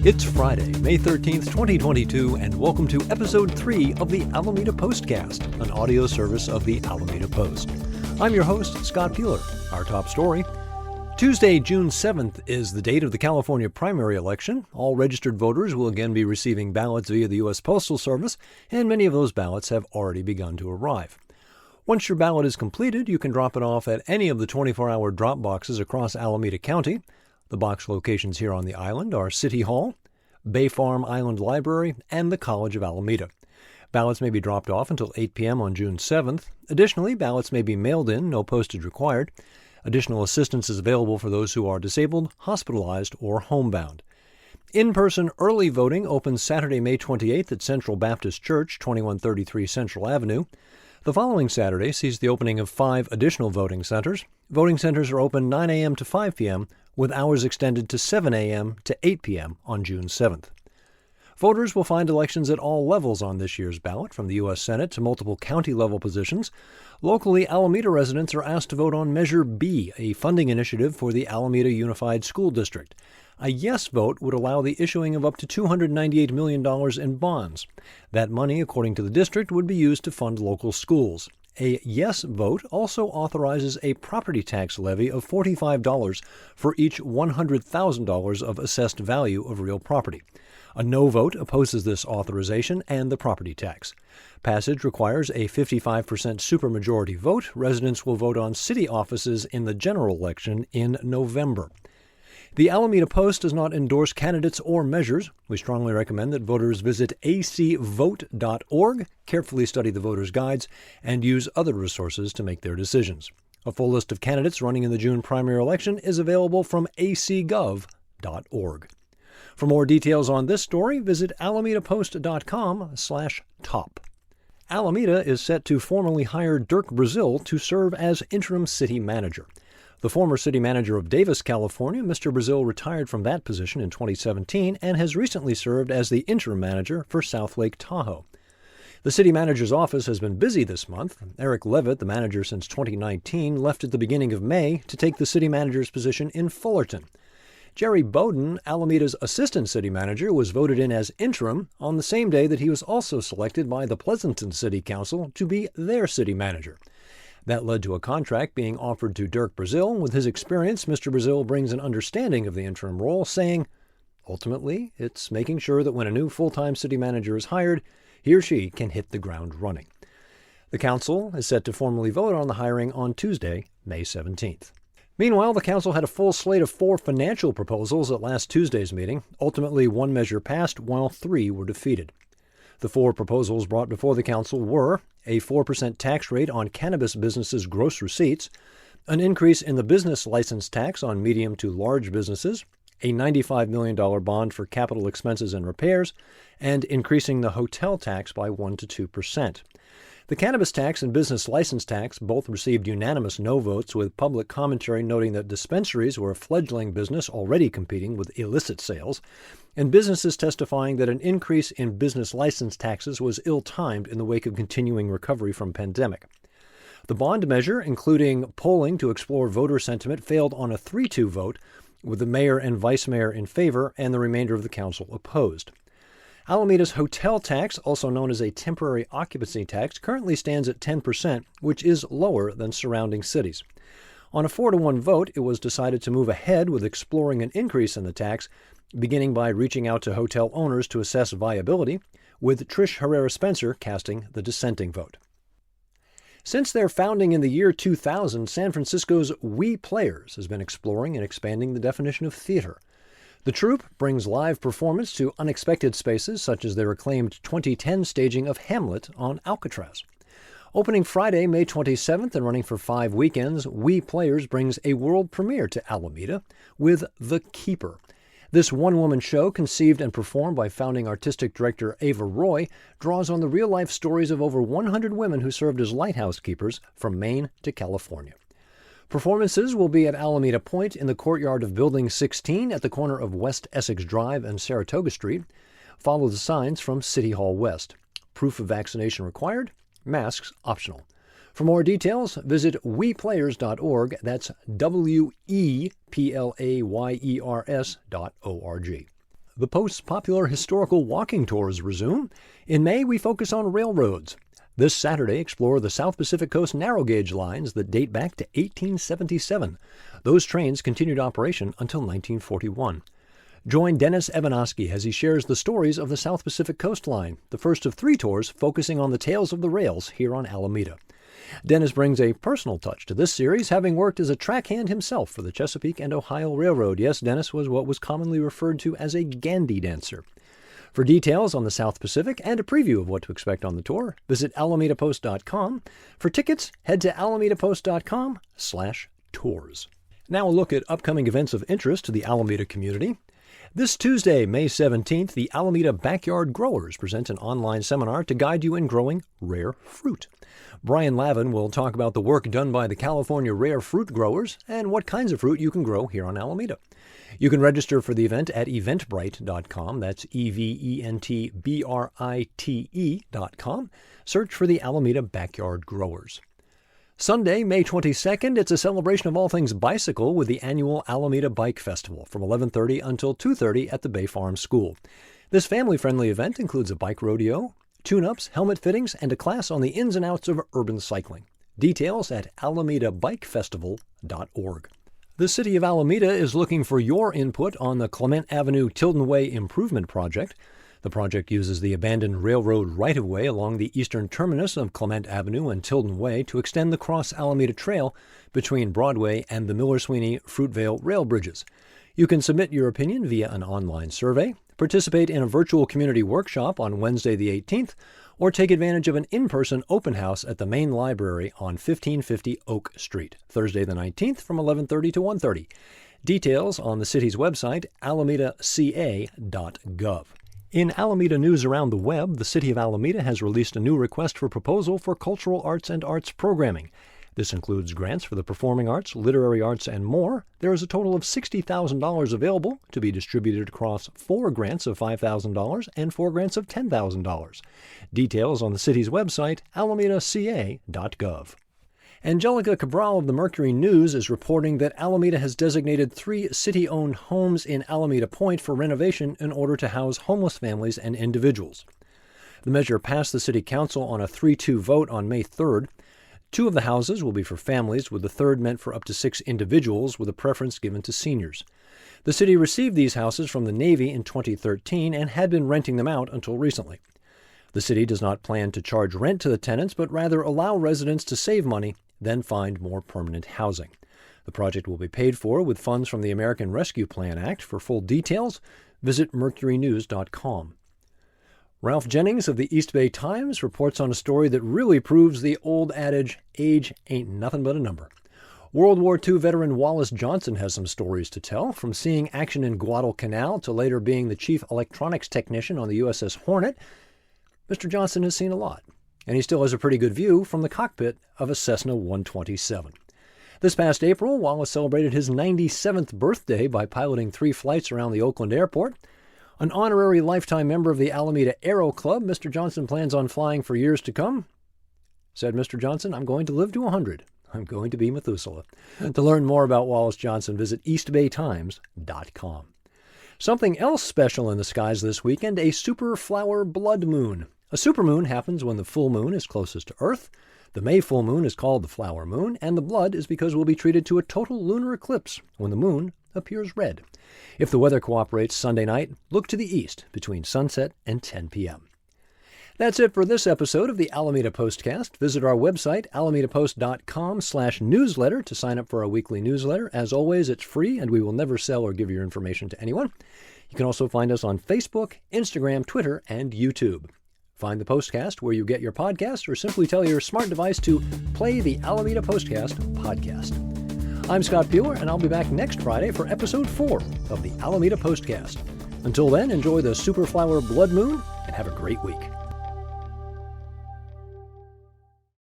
It's Friday, May 13th, 2022, and welcome to Episode 3 of the Alameda Postcast, an audio service of the Alameda Post. I'm your host, Scott Peeler. Our top story: Tuesday, June 7th is the date of the California primary election. All registered voters will again be receiving ballots via the U.S. Postal Service, and many of those ballots have already begun to arrive. Once your ballot is completed, you can drop it off at any of the 24-hour drop boxes across Alameda County. The box locations here on the island are City Hall, Bay Farm Island Library, and the College of Alameda. Ballots may be dropped off until 8 p.m. on June 7th. Additionally, ballots may be mailed in, no postage required. Additional assistance is available for those who are disabled, hospitalized, or homebound. In-person early voting opens Saturday, May 28th at Central Baptist Church, 2133 Central Avenue. The following Saturday sees the opening of 5 additional voting centers. Voting centers are open 9 a.m. to 5 p.m., with hours extended to 7 a.m. to 8 p.m. on June 7th. Voters will find elections at all levels on this year's ballot, from the U.S. Senate to multiple county-level positions. Locally, Alameda residents are asked to vote on Measure B, a funding initiative for the Alameda Unified School District. A yes vote would allow the issuing of up to $298 million in bonds. That money, according to the district, would be used to fund local schools. A yes vote also authorizes a property tax levy of $45 for each $100,000 of assessed value of real property. A no vote opposes this authorization and the property tax. Passage requires a 55% supermajority vote. Residents will vote on city offices in the general election in November. The Alameda Post does not endorse candidates or measures. We strongly recommend that voters visit acvote.org, carefully study the voters' guides, and use other resources to make their decisions. A full list of candidates running in the June primary election is available from acgov.org. For more details on this story, visit alamedapost.com/top. Alameda is set to formally hire Dirk Brazil to serve as interim city manager. The former city manager of Davis, California, Mr. Brazil, retired from that position in 2017 and has recently served as the interim manager for South Lake Tahoe. The city manager's office has been busy this month. Eric Levitt, the manager since 2019, left at the beginning of May to take the city manager's position in Fullerton. Jerry Bowden, Alameda's assistant city manager, was voted in as interim on the same day that he was also selected by the Pleasanton City Council to be their city manager. That led to a contract being offered to Dirk Brazil. With his experience, Mr. Brazil brings an understanding of the interim role, saying, ultimately, it's making sure that when a new full-time city manager is hired, he or she can hit the ground running. The council is set to formally vote on the hiring on Tuesday, May 17th. Meanwhile, the council had a full slate of 4 financial proposals at last Tuesday's meeting. Ultimately, 1 measure passed, while 3 were defeated. The 4 proposals brought before the council were a 4% tax rate on cannabis businesses' gross receipts, an increase in the business license tax on medium to large businesses, a $95 million bond for capital expenses and repairs, and increasing the hotel tax by 1% to 2%. The cannabis tax and business license tax both received unanimous no votes, with public commentary noting that dispensaries were a fledgling business already competing with illicit sales, and businesses testifying that an increase in business license taxes was ill-timed in the wake of continuing recovery from pandemic. The bond measure, including polling to explore voter sentiment, failed on a 3-2 vote, with the mayor and vice mayor in favor and the remainder of the council opposed. Alameda's hotel tax, also known as a temporary occupancy tax, currently stands at 10%, which is lower than surrounding cities. On a 4-1 vote, it was decided to move ahead with exploring an increase in the tax, beginning by reaching out to hotel owners to assess viability, with Trish Herrera Spencer casting the dissenting vote. Since their founding in the year 2000, San Francisco's We Players has been exploring and expanding the definition of theater. The troupe brings live performance to unexpected spaces, such as their acclaimed 2010 staging of Hamlet on Alcatraz. Opening Friday, May 27th and running for 5 weekends, We Players brings a world premiere to Alameda with The Keeper. This one-woman show, conceived and performed by founding artistic director Ava Roy, draws on the real-life stories of over 100 women who served as lighthouse keepers from Maine to California. Performances will be at Alameda Point in the courtyard of Building 16 at the corner of West Essex Drive and Saratoga Street. Follow the signs from City Hall West. Proof of vaccination required. Masks optional. For more details, visit weplayers.org. That's WEPLAYERS.org. The Post's popular historical walking tours resume. In May, we focus on railroads. This Saturday, explore the South Pacific Coast narrow gauge lines that date back to 1877. Those trains continued operation until 1941. Join Dennis Evanosky as he shares the stories of the South Pacific Coast Line, the first of 3 tours focusing on the tales of the rails here on Alameda. Dennis brings a personal touch to this series, having worked as a track hand himself for the Chesapeake and Ohio Railroad. Yes, Dennis was what was commonly referred to as a Gandy dancer. For details on the South Pacific and a preview of what to expect on the tour, visit alamedapost.com. For tickets, head to alamedapost.com/tours. Now a look at upcoming events of interest to the Alameda community. This Tuesday, May 17th, the Alameda Backyard Growers present an online seminar to guide you in growing rare fruit. Brian Lavin will talk about the work done by the California rare fruit growers and what kinds of fruit you can grow here on Alameda. You can register for the event at eventbrite.com. That's eventbrite.com. Search for the Alameda Backyard Growers. Sunday, May 22nd, it's a celebration of all things bicycle with the annual Alameda Bike Festival from 11:30 until 2:30 at the Bay Farm School. This family-friendly event includes a bike rodeo, tune-ups, helmet fittings, and a class on the ins and outs of urban cycling. Details at alamedabikefestival.org. The City of Alameda is looking for your input on the Clement Avenue Tilden Way Improvement Project. The project uses the abandoned railroad right-of-way along the eastern terminus of Clement Avenue and Tilden Way to extend the Cross Alameda Trail between Broadway and the Miller-Sweeney Fruitvale rail bridges. You can submit your opinion via an online survey, participate in a virtual community workshop on Wednesday the 18th, or take advantage of an in-person open house at the main library on 1550 Oak Street, Thursday the 19th from 11:30 to 1:30. Details on the city's website, alamedaca.gov. In Alameda news around the web, the City of Alameda has released a new request for proposal for cultural arts and arts programming. This includes grants for the performing arts, literary arts, and more. There is a total of $60,000 available to be distributed across 4 grants of $5,000 and 4 grants of $10,000. Details on the city's website, alamedaca.gov. Angelica Cabral of the Mercury News is reporting that Alameda has designated 3 city-owned homes in Alameda Point for renovation in order to house homeless families and individuals. The measure passed the City Council on a 3-2 vote on May 3rd. 2 of the houses will be for families, with the third meant for up to 6 individuals, with a preference given to seniors. The city received these houses from the Navy in 2013 and had been renting them out until recently. The city does not plan to charge rent to the tenants, but rather allow residents to save money, then find more permanent housing. The project will be paid for with funds from the American Rescue Plan Act. For full details, visit mercurynews.com. Ralph Jennings of the East Bay Times reports on a story that really proves the old adage, age ain't nothing but a number. World War II veteran Wallace Johnson has some stories to tell, from seeing action in Guadalcanal to later being the chief electronics technician on the USS Hornet. Mr. Johnson has seen a lot, and he still has a pretty good view from the cockpit of a Cessna 127. This past April, Wallace celebrated his 97th birthday by piloting 3 flights around the Oakland airport. An honorary lifetime member of the Alameda Aero Club, Mr. Johnson plans on flying for years to come. Said Mr. Johnson, "I'm going to live to 100. I'm going to be Methuselah." To learn more about Wallace Johnson, visit eastbaytimes.com. Something else special in the skies this weekend, a superflower blood moon. A supermoon happens when the full moon is closest to Earth. The May full moon is called the flower moon, and the blood is because we'll be treated to a total lunar eclipse when the moon appears red. If the weather cooperates Sunday night, look to the east between sunset and 10 p.m. That's it for this episode of the Alameda Postcast. Visit our website, alamedapost.com/newsletter to sign up for our weekly newsletter. As always, it's free, and we will never sell or give your information to anyone. You can also find us on Facebook, Instagram, Twitter, and YouTube. Find the Postcast where you get your podcast, or simply tell your smart device to play the Alameda Postcast podcast. I'm Scott Bueller, and I'll be back next Friday for episode 4 of the Alameda Postcast. Until then, enjoy the superflower blood moon and have a great week.